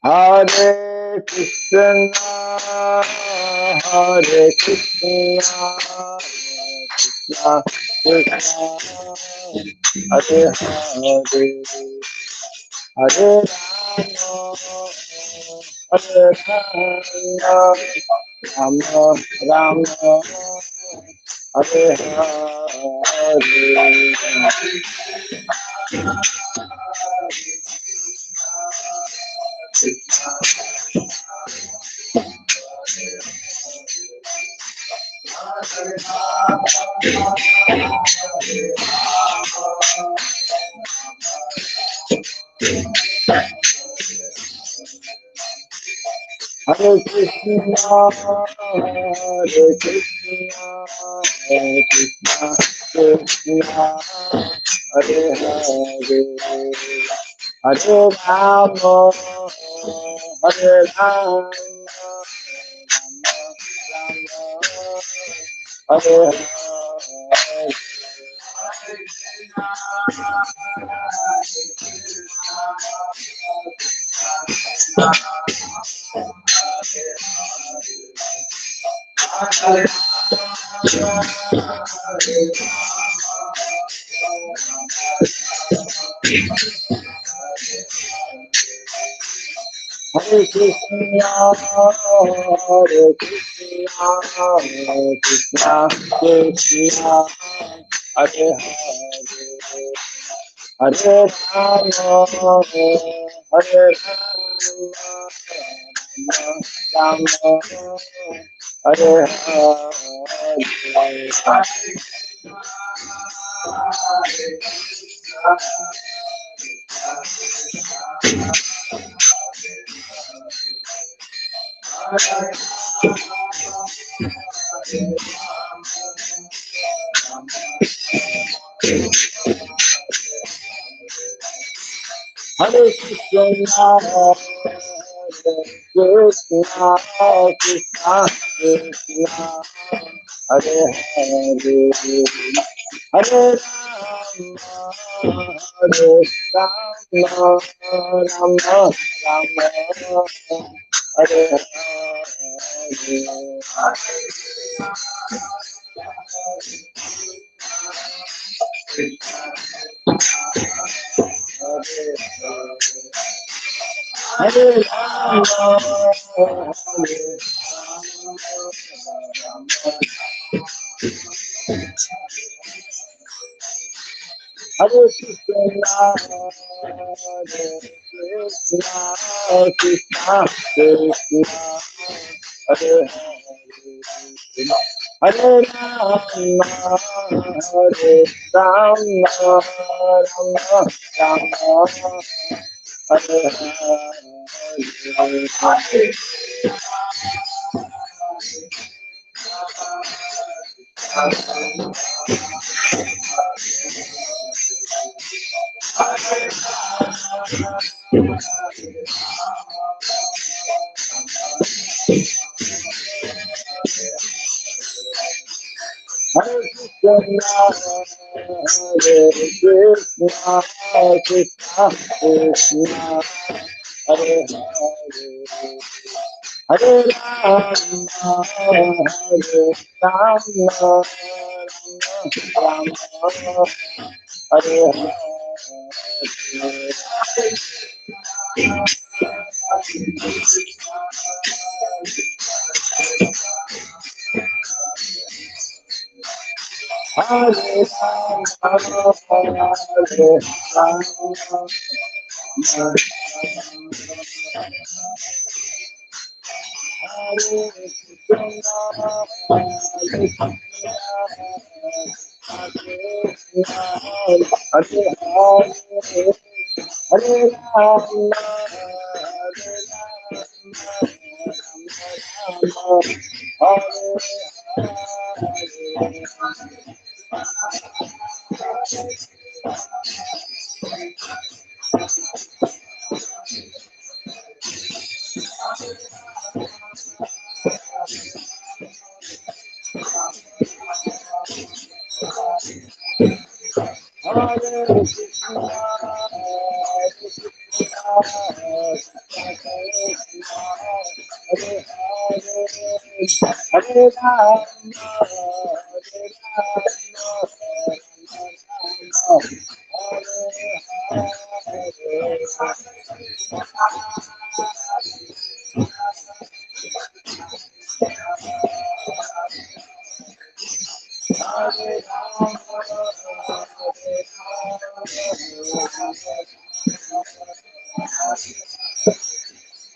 Hare Krishna, Hare Krishna, Krishna Krishna, Hare Hare, Hare Rama, Rama Rama, Hare Hare. Hare Krishna, Hare Krishna, Hare Krishna, Krishna, Hare Hare, Hare Rama, Hare Rama, Rama, Hare Hare. Hare Krishna, Hare Krishna, Hare Krishna, Krishna, Hare Hare, Hare Rama, Hare Rama, Rama, Hare Hare. Hare Krishna, Hare Krishna, Krishna Krishna, Hare Hare, Hare Rama, Hare Rama, Rama Rama, Hare Hare, Hare Rama, Hare Krishna, Hare Krishna, Krishna Hare Hare, Hare Rama, Hare Rama, Rama Rama, Hare Hare. Hare Krishna, Hare Krishna, Krishna Krishna, Hare Hare, Hare Rama, Hare Rama, Rama Rama, Hare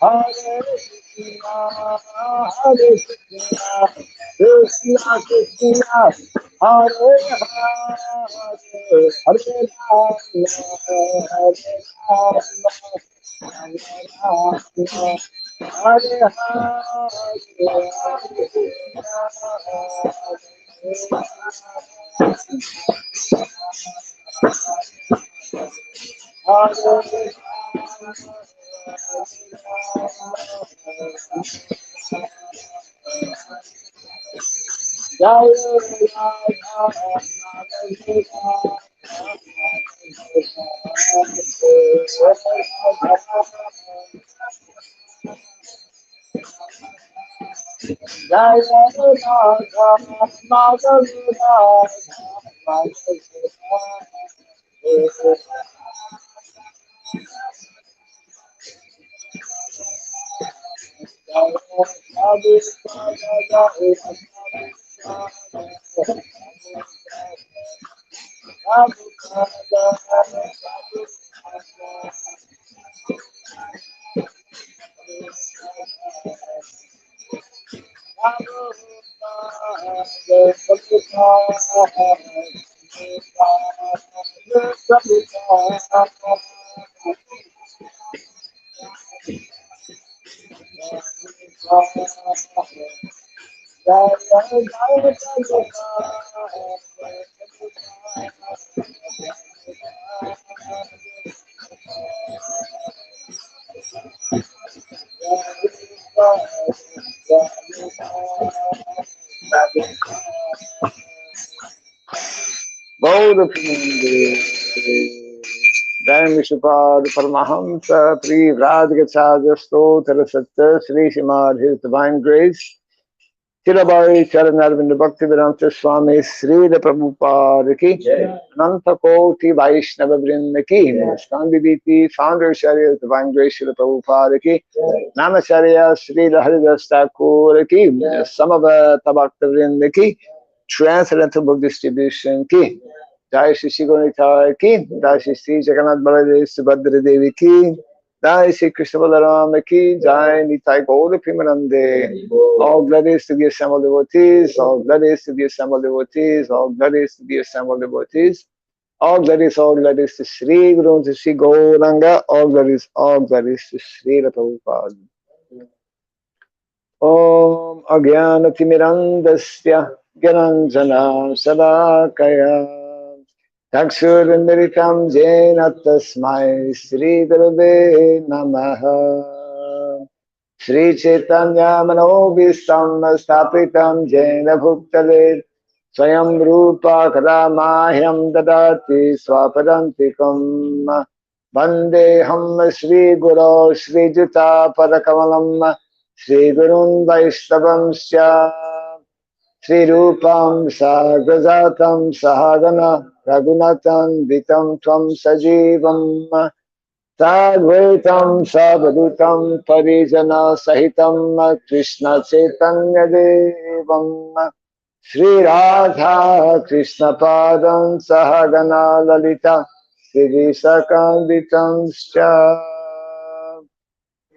Hare, Hare Rama, Hare Rama, Krishna Krishna, Hare Hare, Hare Rama, Hare Rama, Rama Rama, Hare Jai Vishupad Paramahamsa Pri Vrajgacharya Stotra Satya Sri Srimad His Divine Grace Tirabai Charanarvinda Bhaktivedanta Swami Srila Prabhupada Ki Ananta Koti Vaishnava Vrinda Ki Skandiviti Founder Sharya Divine Grace Srila Prabhupada Ki Namacharya Srila Haridas Thakur Ki Samavata Bhakta Vrinda Ki Transcendental Book Distribution Ki Jai Shri Shri Gauranitai Ki, Jai Shri Shri Jagannath Baladev Subhadra Devi Ki, Jai Shri Krishna Balarama Ki, Jai Nitai Gaura Primanande. All glories to the assembled devotees, all glories to the assembled devotees, all glories to the assembled devotees, all glories to Sri Guru, to Sri Gauranga, all glories to Sri Prabhupada. Om Agyanatimirandasya Gyananjana Sadakaya Chakshurundaritam Jena Tasmai Sri Gurave Namaha Sri Chaitanya Manobhistam Stapitam Jena Bhuktale Swayam Rupa Kadamahyam Dadati Swapadantikam Vandeham Sri Guru Sri Juta Padakamalam Sri Gurun Vaishnavamsya Sri Rupam Sagrajatam Sahagana Raghunatan Vitam Tvam Sajivam Sadvaitam Savadutam Parijana Sahitam Krishna Chaitanya Devam Sri Radha Krishna Padam Sahagana Lalita Sri Sakanditam Scha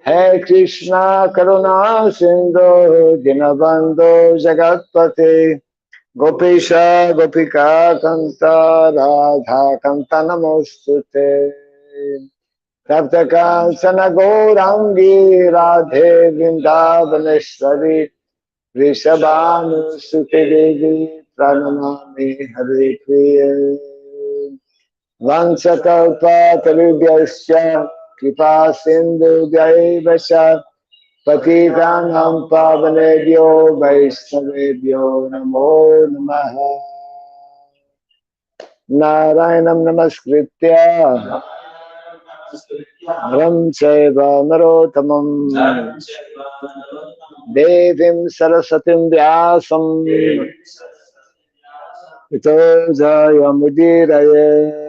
Hare Krishna Karuna Sindhu Dinabandhu Jagatpate Gopesha Gopika Kanta Radha Kanta Namostute Taptakansana Gaurangi Radhe Vrindavaneshwari Vrishabhanu Sute Devi Pranamami Hare Priya Vansakalpa Tarubhyasya Kripa Sindhu Jaivasya Patitanam Pavanebhyo Vaishnavebhyo Namo Namaha Narayanam Namaskritya Ram Chaiva Narotamam Devim Sarasatim Vyasam Ito Jayamudiraye.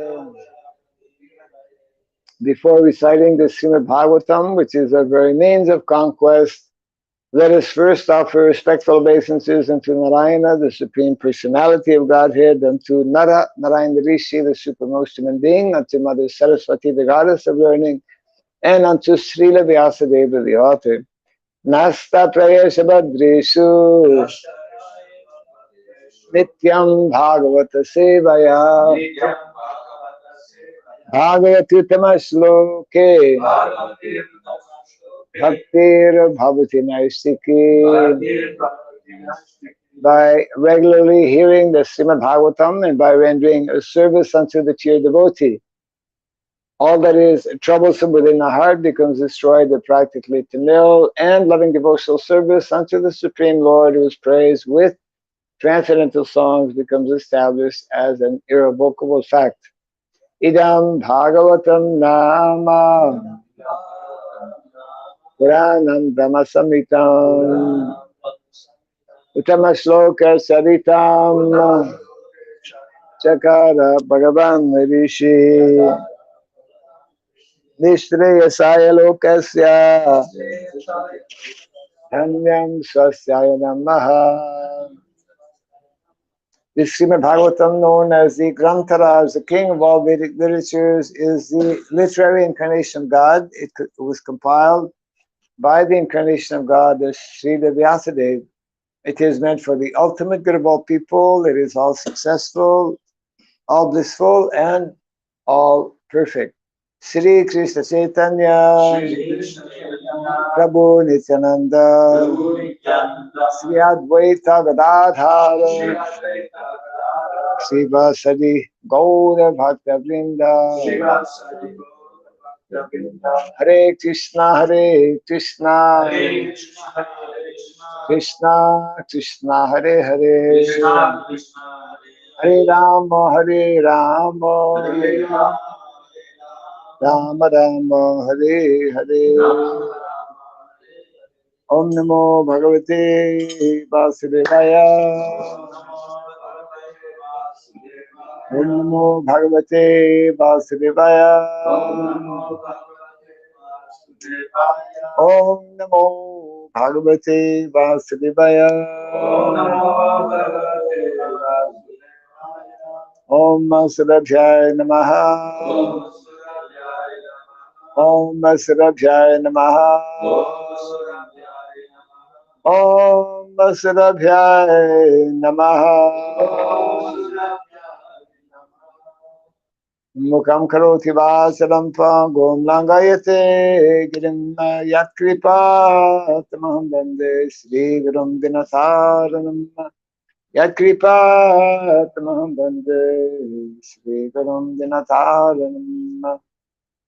Before reciting the Srimad Bhagavatam, which is our very means of conquest, let us first offer respectful obeisances unto Narayana, the Supreme Personality of Godhead, unto Nara, Narayana Rishi, the Supremost Human Being, unto Mother Saraswati, the Goddess of Learning, and unto Srila Vyasadeva, the author. Nasta Prayesha Badreshu Nityam Bhagavata Sevaya Bhagavati Tamashloke Bhaktir Bhavati Naistiki. By regularly hearing the Srimad Bhagavatam and by rendering a service unto the dear devotee, all that is troublesome within the heart becomes destroyed practically to nil, and loving devotional service unto the Supreme Lord, who is praised with transcendental songs, becomes established as an irrevocable fact. Idam Bhagavatam Nama Puranam Brahmasamitam Uttama Shloka Saritam Chakara Bhagavan Rishi Nishreyasaya Lokasya Dhanyam Swasyaya Namaha. This Srimad Bhagavatam, known as the Grantaraj, the king of all Vedic literatures, is the literary incarnation of God. It was compiled by the incarnation of God, the Sridham Vyasadeva. It is meant for the ultimate good of all people. It is all successful, all blissful, and all perfect. Sri Krishna Chaitanya, Prabhu Nityananda, Sri Advaita Gadadhara, Sri Vasadi Gaura Bhakta Vrinda, Hare Krishna, Hare Krishna, Krishna Krishna, Hare Hare, Hare Rama, Hare Rama, Rama Rama, Hare Hare. Om Namo Bhagavate Vasudevaya. Om Namo Bhagavate Vasudevaya. Om Namo Bhagavate Vasudevaya. Om Surabhyaya Namaha. Om Surabhyaya Namaha. Om Surabhyaya Namaha. Mukam karoti vasaram pangom langayate girim yat kripa tamaham bande Sri Gurum Dinasaranam yat kripa tamaham bande Sri Gurum Dinasaranam.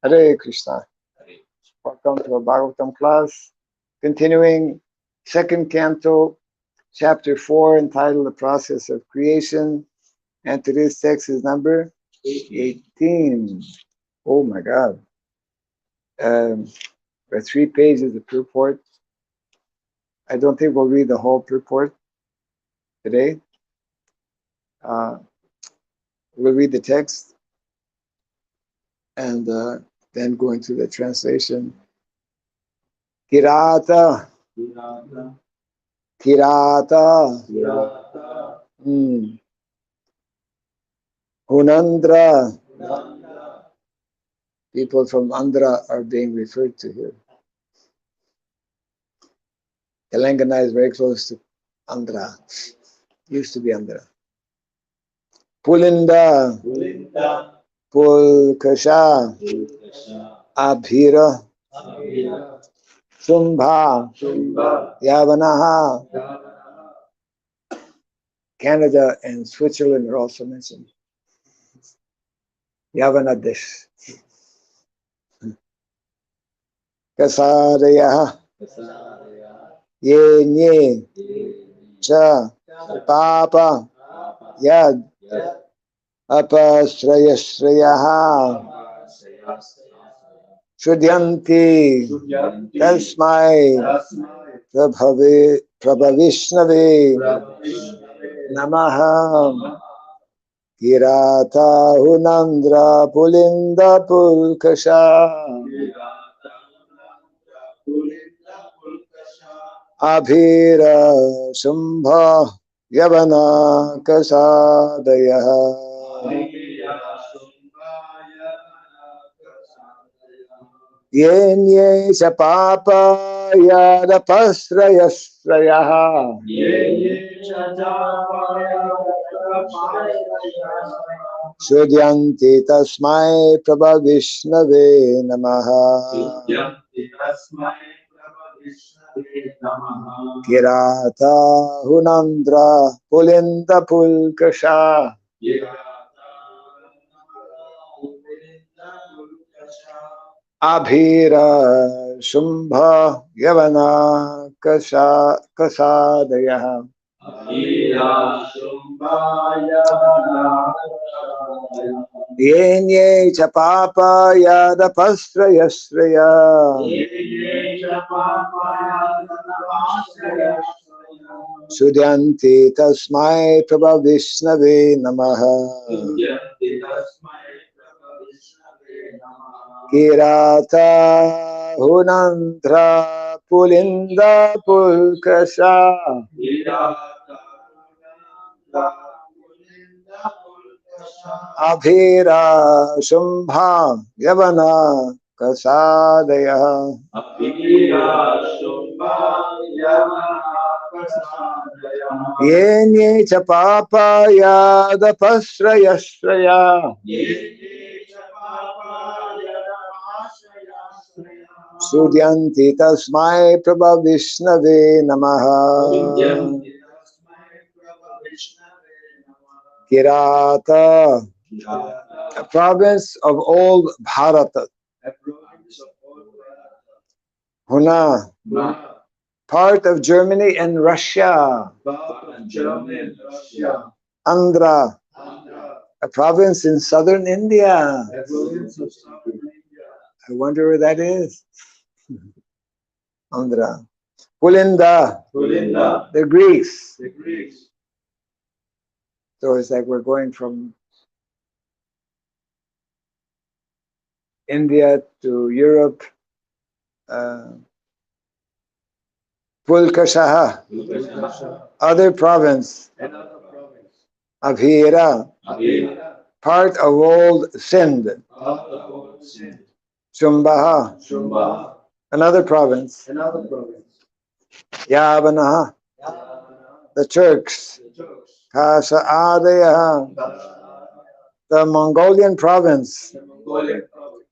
Hare Krishna. Welcome to a Bhagavatam class, continuing second canto, chapter 4, entitled The Process of Creation, and today's text is number 18. Oh my God. There are 3 pages of purport. I don't think we'll read the whole purport today. We'll read the text and then go into the translation. Kirata. Hunandra. People from Andhra are being referred to here. Telangana is very close to Andhra. Used to be Andhra. Pulinda. Pulkasha. Abhira. Shumbha. Yavanaha. Canada and Switzerland are also mentioned. Yavanadesh. Kasadaya. Ye nye. Cha. Papa. Yad. Apasrayasrayaha. Shudyanti. Tasmai. Prabhavishnave. Namaha. Kirata Hunandra Pulinda Pulkasha. Abhira Shumbha Yavana Kasadaya. Yenye Sapapa Yadapasrayasrayaha. Shudyanti Tasmai Prabhavishnave Namaha. Kirata Hunandra Pulinda Pulkasha Abhira Shumbha Yavana Kasadaya Yenye Chapapa Yadapastrayasraya Sudyanti Tasmai Prabha Vishnave Namaha Kirata Hunandra Pulinda Pulkasha Abhira Shumbha Yavana Kasadaya Yenye Chapapa Yadapasrayasraya Sudyanti Tasmai Prabha Vishnave Namaha Kirata, a province of old Bharata. Huna, part of Germany and Russia. Andhra, a province in southern India. I wonder where that is. Andhra. Pulinda, the Greece. So it's like we're going from India to Europe. Pulkashaha, other province. Abhira, part of old Sindh. Shumbaha, another province. Yavanaha, the Turks. Kasa Adayaha, the Mongolian province.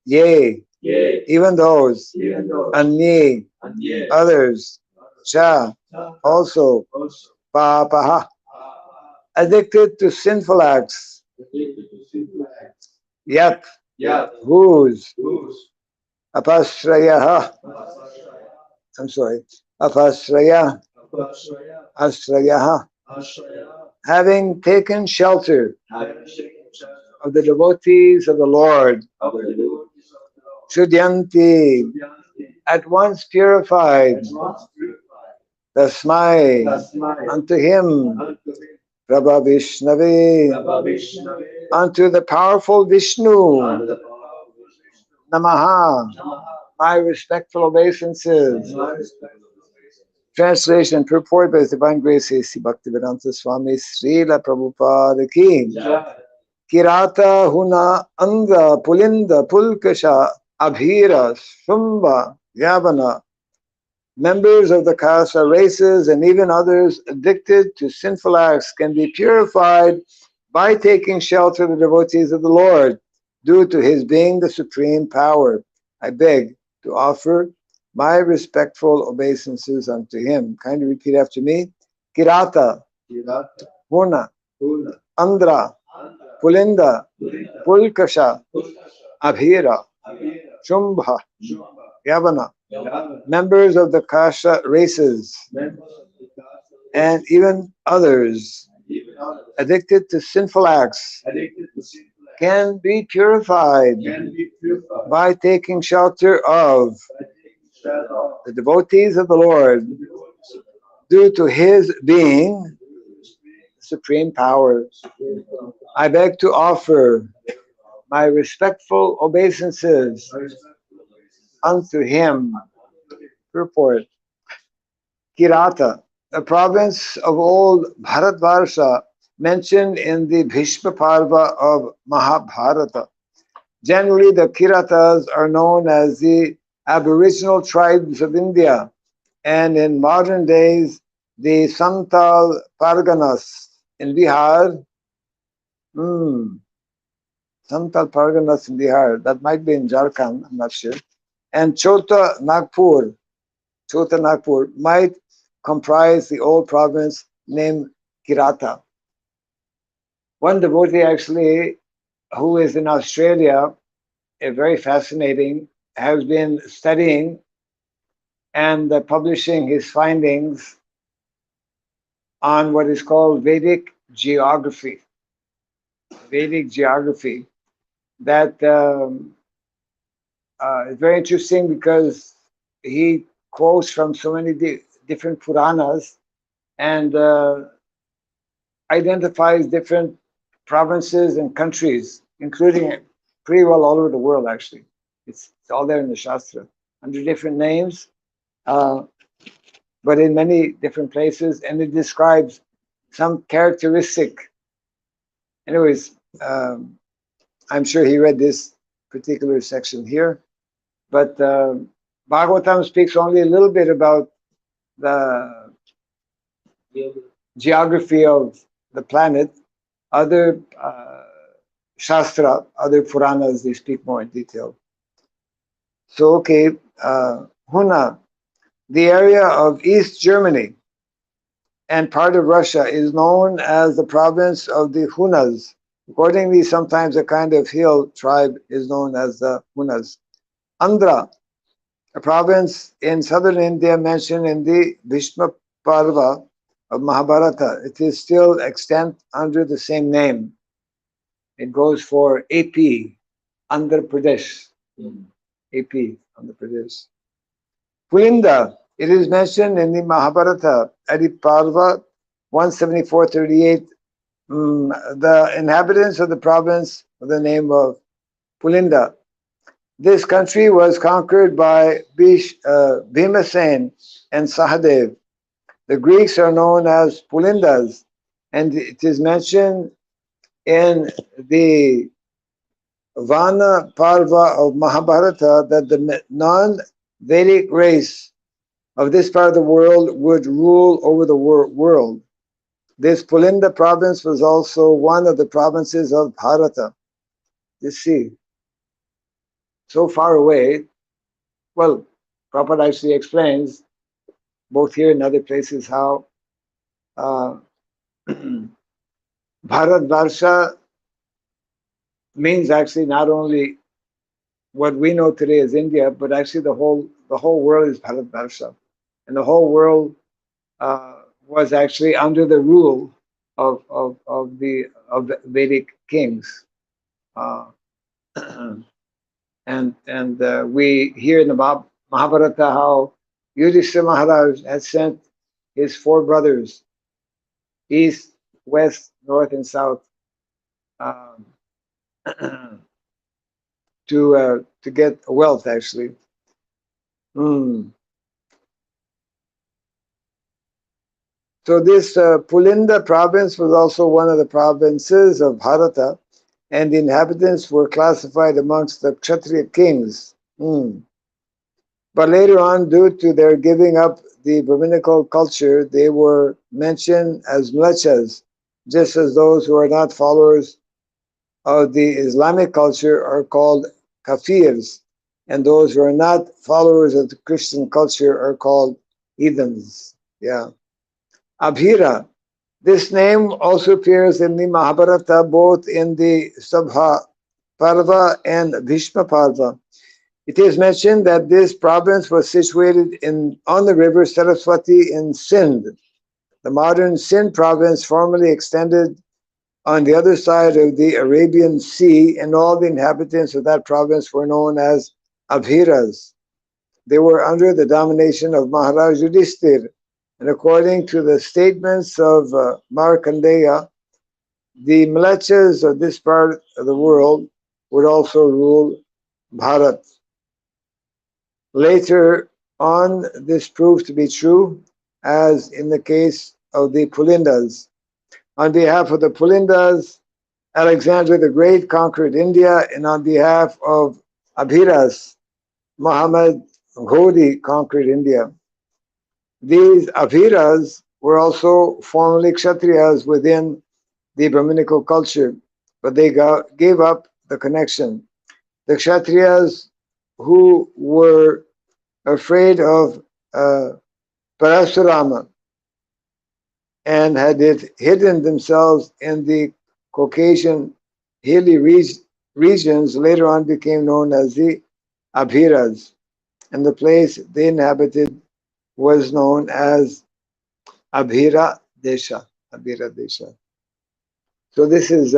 Ye, even those. Anye, others. Cha, also. Papaha, addicted to sinful acts. Yat, whose. Apasrayaha, I'm sorry. Apasraya, Asrayaha, having taken shelter of the devotees of the Lord. Shudyanti, at once purified. Tasmai, unto him. Prabha Vishnave, unto the powerful Vishnu. Namaha, my respectful obeisances. Translation and purport by His Divine Grace A.C. Bhaktivedanta Swami Srila Prabhupada Ki. Kirata Huna Anga Pulinda Pulkasha Abhira Shumba Yavana, members of the Kasa races and even others addicted to sinful acts can be purified by taking shelter of the devotees of the Lord, due to his being the supreme power. I beg to offer my respectful obeisances unto him. Kindly repeat after me. Kirata, Huna, Andhra, Pulinda, Pulkasha, Abhira, Shumbha, Yavana, members of the Kasha races, and even others addicted to sinful acts can be purified by taking shelter of the devotees of the Lord, due to his being supreme power. I beg to offer my respectful obeisances unto him. Purport. Kirata, a province of old Bharatvarsha, mentioned in the Bhishma Parva of Mahabharata. Generally, the Kiratas are known as the aboriginal tribes of India, and in modern days, the Santal Parganas in Bihar. Santal Parganas in Bihar, that might be in Jharkhand, I'm not sure. And Chota Nagpur Chotanagpur, might comprise the old province named Kirata. One devotee actually, who is in Australia, a very fascinating, has been studying and publishing his findings on what is called Vedic geography. Vedic geography. That is very interesting because he quotes from so many different Puranas and identifies different provinces and countries, including pretty well all over the world, actually. It's all there in the Shastra, under different names, but in many different places, and it describes some characteristic. Anyways, I'm sure he read this particular section here, but Bhagavatam speaks only a little bit about the geography of the planet. Other Shastra, other Puranas, they speak more in detail. So, okay, Huna, the area of East Germany and part of Russia is known as the province of the Hunas. Accordingly, sometimes a kind of hill tribe is known as the Hunas. Andhra, a province in southern India mentioned in the Bhishma Parva of Mahabharata. It is still extant under the same name. It goes for AP, Andhra Pradesh. AP, Andhra Pradesh. Pulinda, it is mentioned in the Mahabharata, Adi Parva 174:38. The inhabitants of the province of the name of Pulinda. This country was conquered by Bhimasen and Sahadev. The Greeks are known as Pulindas, and it is mentioned in the Vana Parva of Mahabharata that the non-Vedic race of this part of the world would rule over the world. This Pulinda province was also one of the provinces of Bharata. You see, so far away. Well, Prabhupada actually explains, both here and other places, how Bharat Varsha means actually not only what we know today as India, but actually the whole world is Bharat Varsha, and the whole world was actually under the rule of the Vedic kings, and we hear in the Mahabharata how Yudhishthira Maharaj had sent his 4 brothers, east, west, north, and south, to get wealth, actually. So this Pulinda province was also one of the provinces of Bharata, and the inhabitants were classified amongst the Kshatriya kings. But later on, due to their giving up the Brahminical culture, they were mentioned as mlechas, just as those who are not followers of the Islamic culture are called kafirs, and those who are not followers of the Christian culture are called heathens. Yeah. Abhira. This name also appears in the Mahabharata, both in the Sabha Parva and Bhishma Parva. It is mentioned that this province was situated on the river Saraswati in Sindh. The modern Sindh province formerly extended on the other side of the Arabian Sea, and all the inhabitants of that province were known as Abhiras. They were under the domination of Maharaj Yudhishthir, and according to the statements of Markandeya, the mlechas of this part of the world would also rule Bharat. Later on, this proved to be true, as in the case of the Pulindas. On behalf of the Pulindas, Alexander the Great conquered India, and on behalf of Abhiras, Muhammad Ghori conquered India. These Abhiras were also formerly Kshatriyas within the Brahminical culture, but they gave up the connection. The Kshatriyas who were afraid of Parasurama, and had hidden themselves in the Caucasian hilly regions, later on became known as the Abhiras, and the place they inhabited was known as Abhira Desha. Abhira Desha. So this is,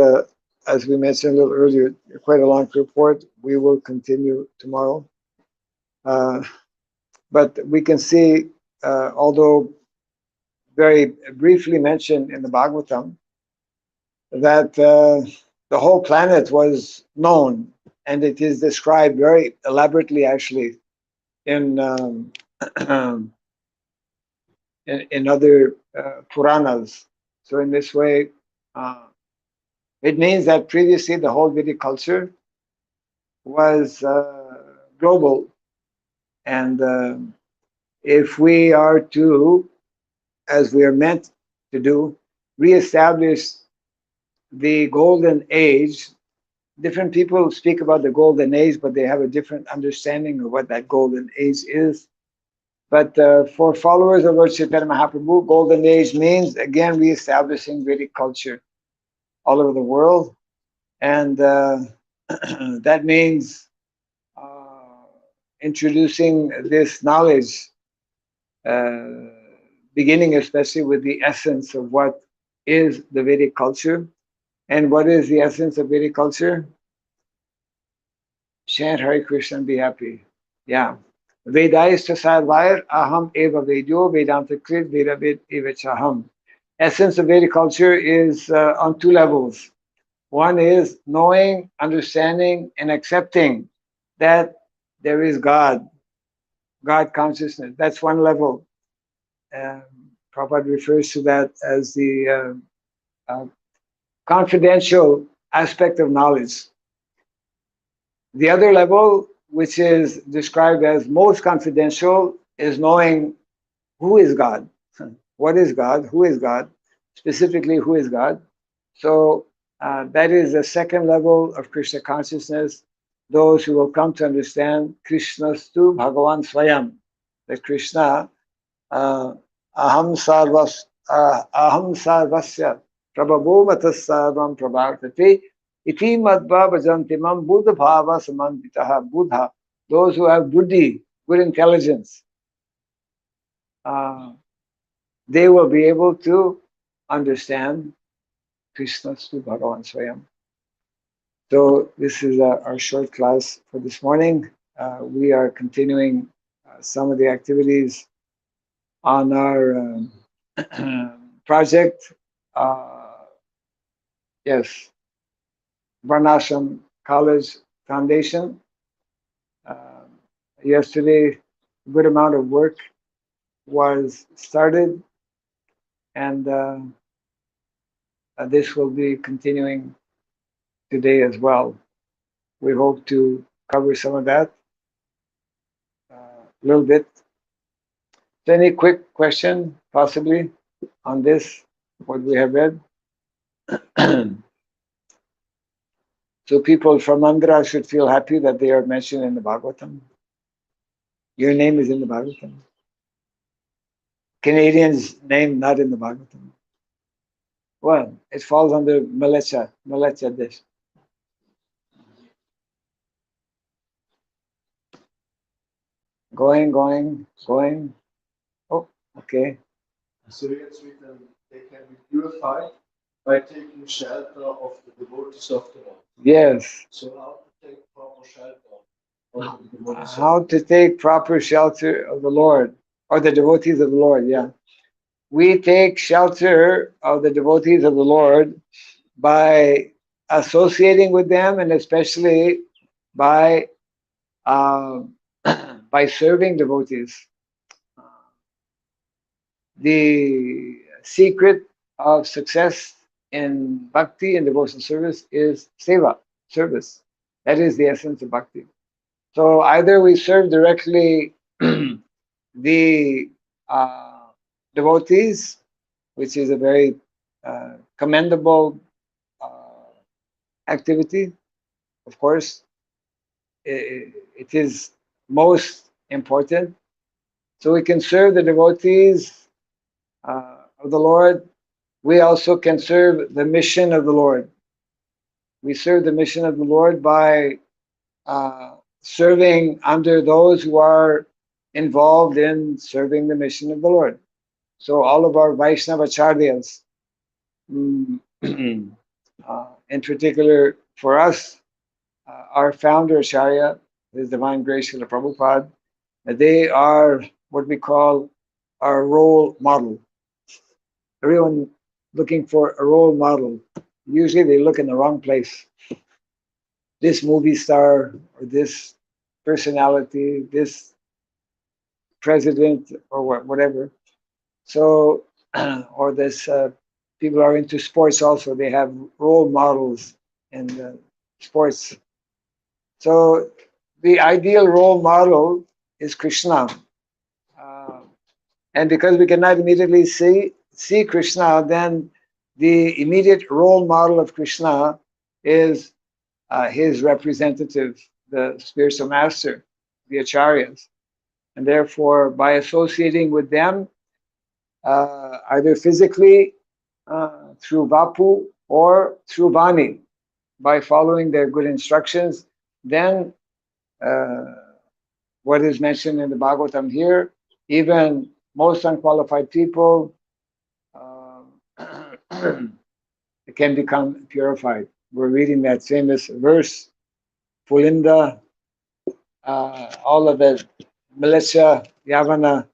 as we mentioned a little earlier, quite a long report. We will continue tomorrow. But we can see, although very briefly mentioned in the Bhagavatam, that the whole planet was known, and it is described very elaborately, actually, in in other Puranas. So in this way, it means that previously the whole Vedic culture was global, and if we are to, as we are meant to do, reestablish the golden age. Different people speak about the golden age, but they have a different understanding of what that golden age is. But for followers of Lord Chaitanya Mahaprabhu, golden age means, again, reestablishing Vedic culture all over the world. And that means introducing this knowledge, beginning especially with the essence of what is the Vedic culture. And what is the essence of Vedic culture? Chant Hare Krishna and be happy. Yeah. Vedayista Sarvair Aham Eva Vedyo Vedanta Krit Vedavid Evachaham. Essence of Vedic culture is on two levels. One is knowing, understanding, and accepting that there is God, God consciousness. That's one level. Prabhupada refers to that as the confidential aspect of knowledge. The other level, which is described as most confidential, is knowing who is God, what is God, who is God, specifically who is God. So that is the second level of Krishna consciousness. Those who will come to understand Krishnastu Bhagavan Swayam, that Krishna, Aham Sarvasya Prabhavo Matasarvam Prabhartate Iti Madhva Bhajantimam Buddha Bhava Samanditaha Buddha. Those who have buddhi, good intelligence, they will be able to understand Krishnastu Bhagavan Swayam. So this is our short class for this morning. We are continuing some of the activities on our project. Yes, Varnasrama College Foundation. Yesterday, a good amount of work was started, and this will be continuing today as well. We hope to cover some of that a little bit. So any quick question, possibly, on this, what we have read? So people from Andhra should feel happy that they are mentioned in the Bhagavatam. Your name is in the Bhagavatam. Canadians' name not in the Bhagavatam. Well, it falls under Malacha dish. Going. Oh, okay. So it's written, they can be purified by taking shelter of the devotees of the Lord. Yes. So how to take proper shelter of the devotees? How to take proper shelter of the Lord, or the devotees of the Lord, yeah. We take shelter of the devotees of the Lord by associating with them, and especially by by serving devotees. The secret of success in bhakti and devotional service is seva, service. That is the essence of bhakti. So either we serve directly the devotees, which is a very commendable activity. Of course, it is most important. So we can serve the devotees of the Lord. We also can serve the mission of the Lord. We serve the mission of the Lord by serving under those who are involved in serving the mission of the Lord. So all of our Vaishnava Acharyas, in particular for us, our founder Acharya, His Divine Grace Srila Prabhupada, they are what we call our role model. Everyone looking for a role model, usually they look in the wrong place. This movie star or this personality, this president or whatever. So, or this people are into sports also. They have role models in sports. So the ideal role model is Krishna. And because we cannot immediately see Krishna, then the immediate role model of Krishna is his representative, the spiritual master, the acharyas. And therefore, by associating with them, either physically through Vapu or through Vani, by following their good instructions, then what is mentioned in the Bhagavatam here, even most unqualified people can become purified. We're reading that famous verse, Pulinda, all of the militia, Yavana,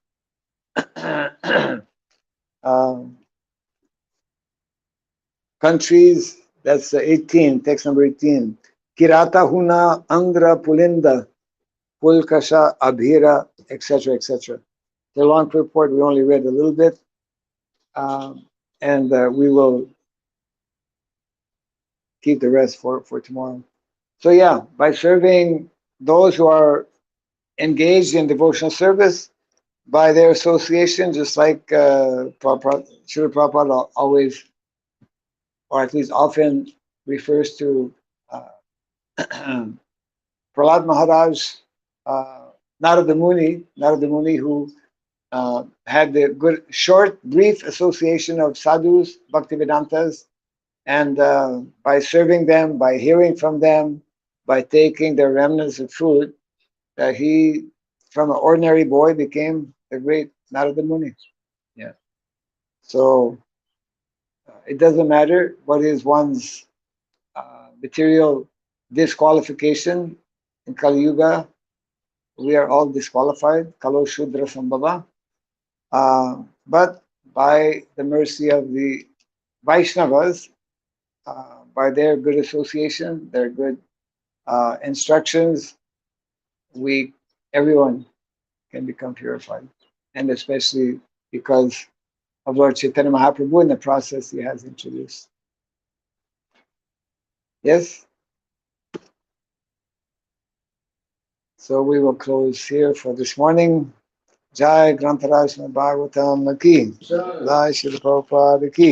countries, that's 18, text number 18. Kirata Huna, Angra Pulinda, Pulkasha, Abhira, etc., etc. The long purport, we only read a little bit, and we will keep the rest for tomorrow. So yeah, by serving those who are engaged in devotional service, by their association, just like Srila Prabhupada always, or at least often, refers to Prahlad Maharaj, Narada Muni, who had the good, short, brief association of sadhus, bhaktivedantas, and by serving them, by hearing from them, by taking their remnants of food, he, from an ordinary boy, became the great Narada Muni. Yeah. So it doesn't matter what is one's material disqualification in Kali Yuga. We are all disqualified. Kalo Shudra Sambhava. But by the mercy of the Vaishnavas, by their good association, their good instructions, everyone can become purified, and especially because of Lord Chaitanya Mahaprabhu in the process he has introduced. Yes? So we will close here for this morning. Jai Grantaraj Bhagavatam Ki. Jai Srila Prabhupada Ki.